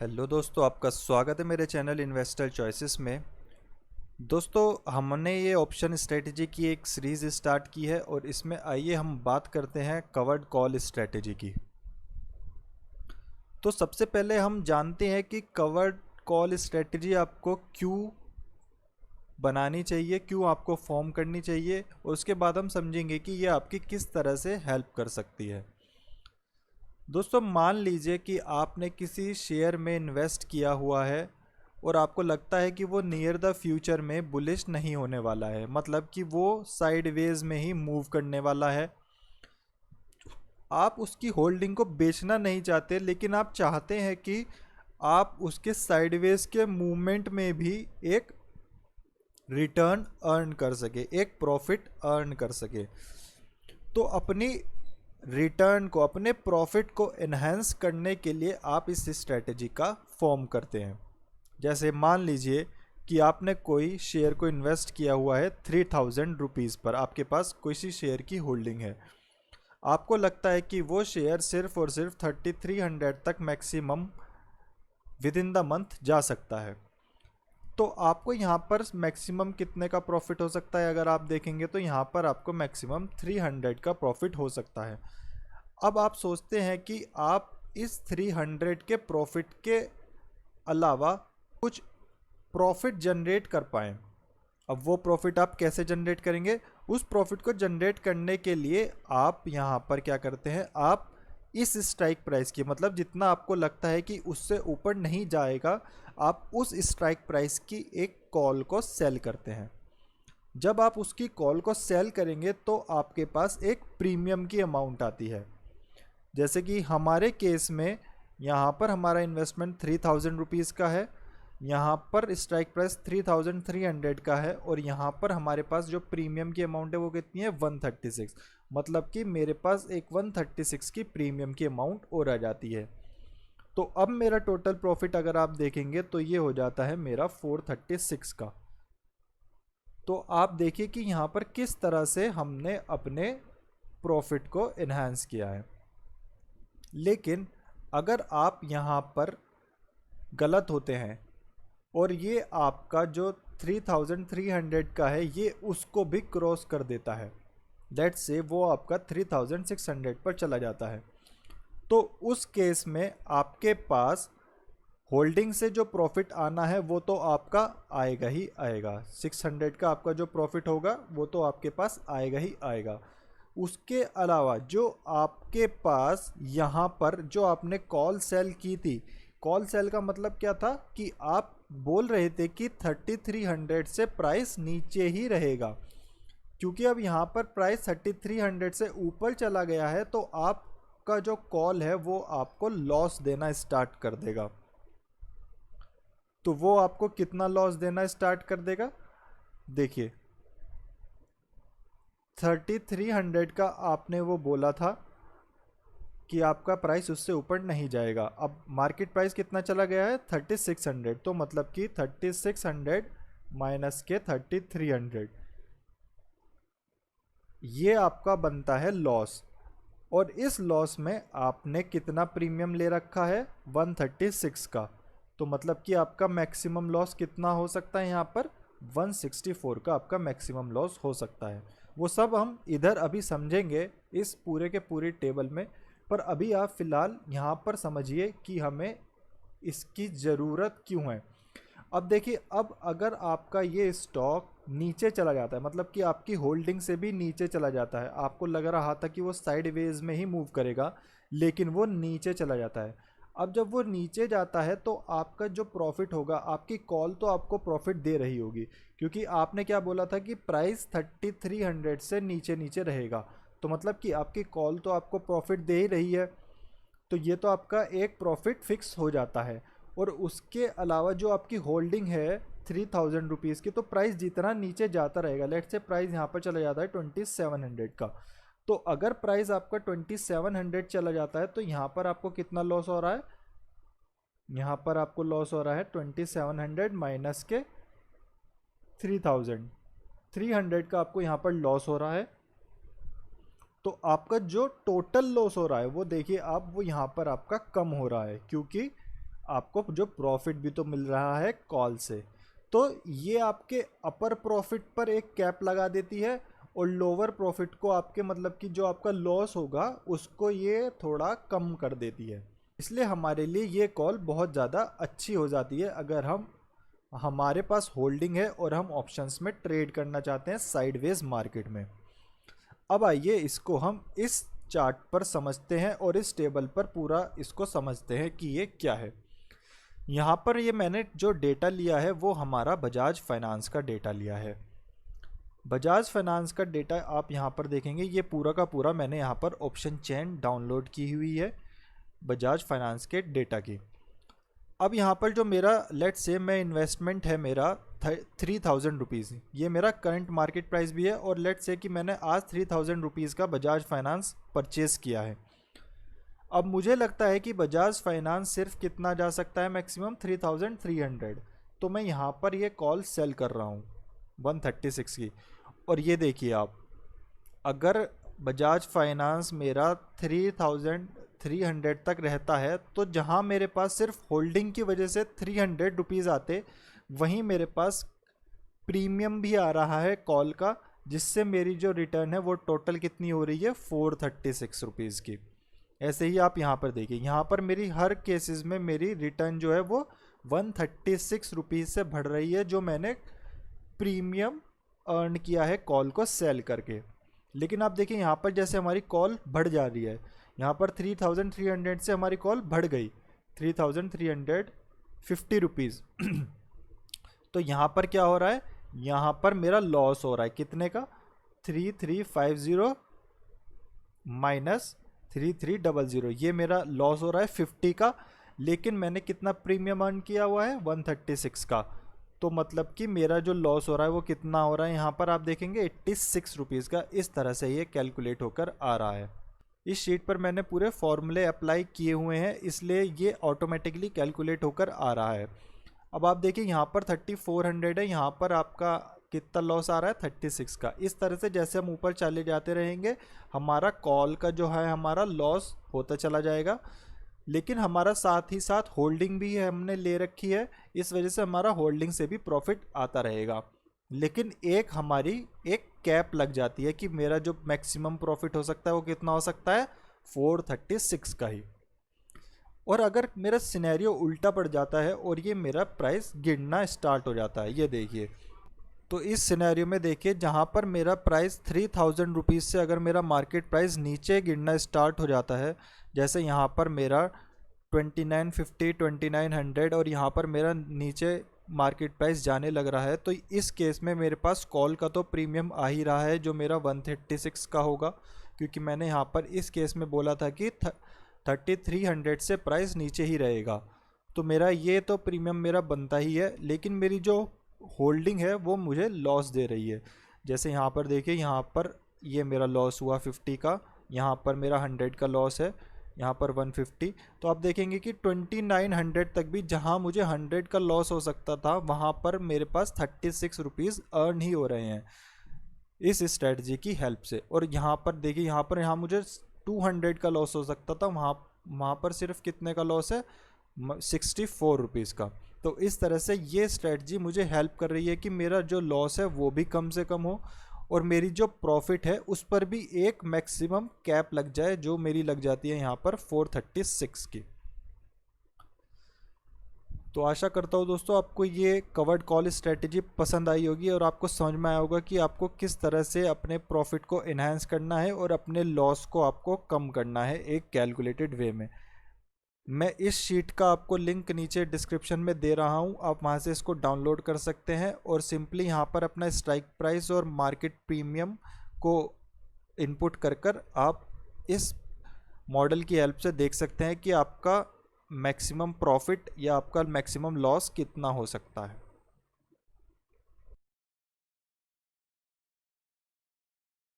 Hello दोस्तों, आपका स्वागत है मेरे चैनल इन्वेस्टर चॉइसेस में। दोस्तों, हमने ये ऑप्शन स्ट्रेटजी की एक सीरीज़ स्टार्ट की है और इसमें आइए हम बात करते हैं कवर्ड कॉल स्ट्रेटजी की। तो सबसे पहले हम जानते हैं कि कवर्ड कॉल स्ट्रेटजी आपको क्यों बनानी चाहिए, क्यों आपको फॉर्म करनी चाहिए, और उसके बाद हम समझेंगे कि ये आपकी किस तरह से हेल्प कर सकती है। दोस्तों, मान लीजिए कि आपने किसी शेयर में इन्वेस्ट किया हुआ है और आपको लगता है कि वो नियर द फ्यूचर में बुलिश नहीं होने वाला है, मतलब कि वो साइडवेज में ही मूव करने वाला है। आप उसकी होल्डिंग को बेचना नहीं चाहते, लेकिन आप चाहते हैं कि आप उसके साइडवेज के मूवमेंट में भी एक रिटर्न अर्न कर सके, एक प्रॉफिट अर्न कर सके। तो अपनी रिटर्न को, अपने प्रॉफिट को एनहेंस करने के लिए आप इस स्ट्रेटजी का फॉर्म करते हैं। जैसे मान लीजिए कि आपने कोई शेयर को इन्वेस्ट किया हुआ है 3000 रुपीज़ पर, आपके पास किसी शेयर की होल्डिंग है। आपको लगता है कि वो शेयर सिर्फ और सिर्फ 3300 तक maximum with in the month जा सकता है। तो आपको यहाँ पर मैक्सिमम कितने का प्रॉफिट हो सकता है, अगर आप देखेंगे तो यहाँ पर आपको मैक्सिमम 300 का प्रॉफिट हो सकता है। अब आप सोचते हैं कि आप इस 300 के प्रॉफिट के अलावा कुछ प्रॉफिट जनरेट कर पाएँ। अब वो प्रॉफिट आप कैसे जनरेट करेंगे? उस प्रॉफिट को जनरेट करने के लिए आप यहाँ पर क्या करते हैं, आप इस स्ट्राइक प्राइस की, मतलब जितना आपको लगता है कि उससे ऊपर नहीं जाएगा, आप उस स्ट्राइक प्राइस की एक कॉल को सेल करते हैं। जब आप उसकी कॉल को सेल करेंगे तो आपके पास एक प्रीमियम की अमाउंट आती है। जैसे कि हमारे केस में यहाँ पर हमारा इन्वेस्टमेंट 3000 रुपीज़ का है, यहाँ पर स्ट्राइक प्राइस 3300 का है, और यहाँ पर हमारे पास जो प्रीमियम की अमाउंट है वो कितनी है, 136। मतलब कि मेरे पास एक 136 की प्रीमियम की अमाउंट और आ जाती है। तो अब मेरा टोटल प्रॉफिट अगर आप देखेंगे तो ये हो जाता है मेरा 436 का। तो आप देखिए कि यहाँ पर किस तरह से हमने अपने प्रॉफिट को इन्हांस किया है। लेकिन अगर आप यहाँ पर गलत होते हैं और ये आपका जो 3300 का है ये उसको भी क्रॉस कर देता है, लेट्स से वो आपका 3600 पर चला जाता है, तो उस केस में आपके पास होल्डिंग से जो प्रॉफिट आना है वो तो आपका आएगा ही आएगा। 600 का आपका जो प्रॉफिट होगा वो तो आपके पास आएगा ही आएगा। उसके अलावा जो आपके पास यहाँ पर जो आपने कॉल सेल की थी, कॉल सेल का मतलब क्या था कि आप बोल रहे थे कि 3300 से प्राइस नीचे ही रहेगा, क्योंकि अब यहाँ पर प्राइस 3300 से ऊपर चला गया है तो आपका जो कॉल है वो आपको लॉस देना स्टार्ट कर देगा। तो वो आपको कितना लॉस देना स्टार्ट कर देगा? देखिए, 3300 का आपने वो बोला था कि आपका प्राइस उससे ऊपर नहीं जाएगा। अब मार्केट प्राइस कितना चला गया है, 3600, तो मतलब कि 3600 माइनस के 3300, ये आपका बनता है लॉस। और इस लॉस में आपने कितना प्रीमियम ले रखा है, 136 का। तो मतलब कि आपका मैक्सिमम लॉस कितना हो सकता है, यहाँ पर 164 का आपका मैक्सिमम लॉस हो सकता है। वो सब हम इधर अभी समझेंगे इस पूरे के पूरे टेबल में, पर अभी आप फिलहाल यहाँ पर समझिए कि हमें इसकी ज़रूरत क्यों है। अब देखिए, अब अगर आपका ये स्टॉक नीचे चला जाता है, मतलब कि आपकी होल्डिंग से भी नीचे चला जाता है, आपको लग रहा था कि वो साइडवेज में ही मूव करेगा, लेकिन वो नीचे चला जाता है। अब जब वो नीचे जाता है तो आपका जो प्रॉफिट होगा, आपकी कॉल तो आपको प्रॉफिट दे रही होगी, क्योंकि आपने क्या बोला था कि प्राइस 3300 से नीचे नीचे रहेगा, तो मतलब कि आपकी कॉल तो आपको प्रॉफिट दे ही रही है। तो ये तो आपका एक प्रॉफिट फिक्स हो जाता है। और उसके अलावा जो आपकी होल्डिंग है 3000 रुपीज़ की, तो प्राइस जितना नीचे जाता रहेगा, लेट से प्राइस यहाँ पर चला जाता है 2700 का, तो अगर प्राइस आपका 2700 चला जाता है तो यहाँ पर आपको कितना लॉस हो रहा है, यहाँ पर आपको लॉस हो रहा है 2700 माइनस के 300 का आपको यहाँ पर लॉस हो रहा है। तो आपका जो टोटल लॉस हो रहा है वो देखिए आप, वो यहाँ पर आपका कम हो रहा है, क्योंकि आपको जो प्रॉफिट भी तो मिल रहा है कॉल से। तो ये आपके अपर प्रॉफिट पर एक कैप लगा देती है और लोअर प्रॉफिट को आपके मतलब कि जो आपका लॉस होगा उसको ये थोड़ा कम कर देती है। इसलिए हमारे लिए ये कॉल बहुत ज़्यादा अच्छी हो जाती है अगर हमारे पास होल्डिंग है और हम ऑप्शंस में ट्रेड करना चाहते हैं साइडवेज मार्केट में। अब आइए इसको हम इस चार्ट पर समझते हैं और इस टेबल पर पूरा इसको समझते हैं कि ये क्या है। यहाँ पर ये मैंने जो डेटा लिया है वो हमारा बजाज फाइनेंस का डेटा लिया है। बजाज फाइनेंस का डेटा आप यहाँ पर देखेंगे, ये पूरा का पूरा मैंने यहाँ पर ऑप्शन चेन डाउनलोड की हुई है बजाज फाइनेंस के डेटा की। अब यहाँ पर जो मेरा लेट से मैं इन्वेस्टमेंट है मेरा 3000 रुपीज़, ये मेरा करंट मार्केट प्राइस भी है और लेट से कि मैंने आज 3000 रुपीज़ का बजाज फाइनेंस परचेज़ किया है। अब मुझे लगता है कि बजाज फाइनेंस सिर्फ कितना जा सकता है, मैक्सिमम 3300। तो मैं यहाँ पर ये कॉल सेल कर रहा हूँ 136 की। और ये देखिए आप, अगर बजाज फाइनेंस मेरा 3300 तक रहता है तो जहाँ मेरे पास सिर्फ होल्डिंग की वजह से 300 रुपीज़ आते, वहीं मेरे पास प्रीमियम भी आ रहा है कॉल का, जिससे मेरी जो रिटर्न है वो टोटल कितनी हो रही है 436 रुपीज़ की। ऐसे ही आप यहाँ पर देखिए, यहाँ पर मेरी हर केसेस में मेरी रिटर्न जो है वो 136 रुपीज़ से बढ़ रही है, जो मैंने प्रीमियम अर्न किया है कॉल को सेल करके। लेकिन आप देखिए यहाँ पर जैसे हमारी कॉल बढ़ जा रही है, यहाँ पर 3300 से हमारी कॉल बढ़ गई 3350 रुपीज़। तो यहाँ पर क्या हो रहा है, यहाँ पर मेरा लॉस हो रहा है कितने का, 3350 माइनस 3300, ये मेरा लॉस हो रहा है 50 का। लेकिन मैंने कितना प्रीमियम अर्न किया हुआ है 136 का। तो मतलब कि मेरा जो लॉस हो रहा है वो कितना हो रहा है, यहाँ पर आप देखेंगे 86 रुपीज़ का। इस तरह से ये कैलकुलेट होकर आ रहा है। इस शीट पर मैंने पूरे फॉर्मूले अप्लाई किए हुए हैं, इसलिए ये ऑटोमेटिकली कैलकुलेट होकर आ रहा है। अब आप देखिए यहाँ पर 3400 है, यहाँ पर आपका कितना लॉस आ रहा है 36 का। इस तरह से जैसे हम ऊपर चले जाते रहेंगे हमारा कॉल का जो है हमारा लॉस होता चला जाएगा। लेकिन हमारा साथ ही साथ होल्डिंग भी है, हमने ले रखी है, इस वजह से हमारा होल्डिंग से भी प्रॉफिट आता रहेगा। लेकिन हमारी एक कैप लग जाती है कि मेरा जो मैक्सिमम प्रॉफिट हो सकता है वो कितना हो सकता है 436 का ही। और अगर मेरा सिनेरियो उल्टा पड़ जाता है और ये मेरा प्राइस गिरना स्टार्ट हो जाता है, ये देखिए, तो इस सिनेरियो में देखिए जहाँ पर मेरा प्राइस 3000 रुपीज़ से अगर मेरा मार्केट प्राइस नीचे गिरना स्टार्ट हो जाता है, जैसे यहाँ पर मेरा 2950 2900 और यहाँ पर मेरा नीचे मार्केट प्राइस जाने लग रहा है, तो इस केस में मेरे पास कॉल का तो प्रीमियम आ ही रहा है जो मेरा 136 का होगा, क्योंकि मैंने यहाँ पर इस केस में बोला था कि 3300 से प्राइस नीचे ही रहेगा। तो मेरा ये तो प्रीमियम मेरा बनता ही है, लेकिन मेरी जो होल्डिंग है वो मुझे लॉस दे रही है। जैसे यहाँ पर देखिए, यहाँ पर ये मेरा लॉस हुआ 50 का, यहाँ पर मेरा 100 का लॉस है, यहाँ पर 150। तो आप देखेंगे कि 2900 तक भी जहाँ मुझे 100 का लॉस हो सकता था वहाँ पर मेरे पास 36 रुपीज़ अर्न ही हो रहे हैं इस स्ट्रेटजी की हेल्प से। और यहाँ पर देखिए, यहाँ मुझे 200 का लॉस हो सकता था, वहाँ पर सिर्फ कितने का लॉस है 64 रुपीज़ का। तो इस तरह से ये स्ट्रेटजी मुझे हेल्प कर रही है कि मेरा जो लॉस है वो भी कम से कम हो और मेरी जो प्रॉफिट है उस पर भी एक मैक्सिमम कैप लग जाए, जो मेरी लग जाती है यहाँ पर 436 की। तो आशा करता हूँ दोस्तों आपको ये कवर्ड कॉल स्ट्रेटजी पसंद आई होगी और आपको समझ में आया होगा कि आपको किस तरह से अपने प्रॉफिट को इन्हांस करना है और अपने लॉस को आपको कम करना है एक कैलकुलेटेड वे में। मैं इस शीट का आपको लिंक नीचे डिस्क्रिप्शन में दे रहा हूँ, आप वहाँ से इसको डाउनलोड कर सकते हैं और सिंपली यहाँ पर अपना स्ट्राइक प्राइस और मार्केट प्रीमियम को इनपुट कर आप इस मॉडल की हेल्प से देख सकते हैं कि आपका मैक्सिमम प्रॉफिट या आपका मैक्सिमम लॉस कितना हो सकता है।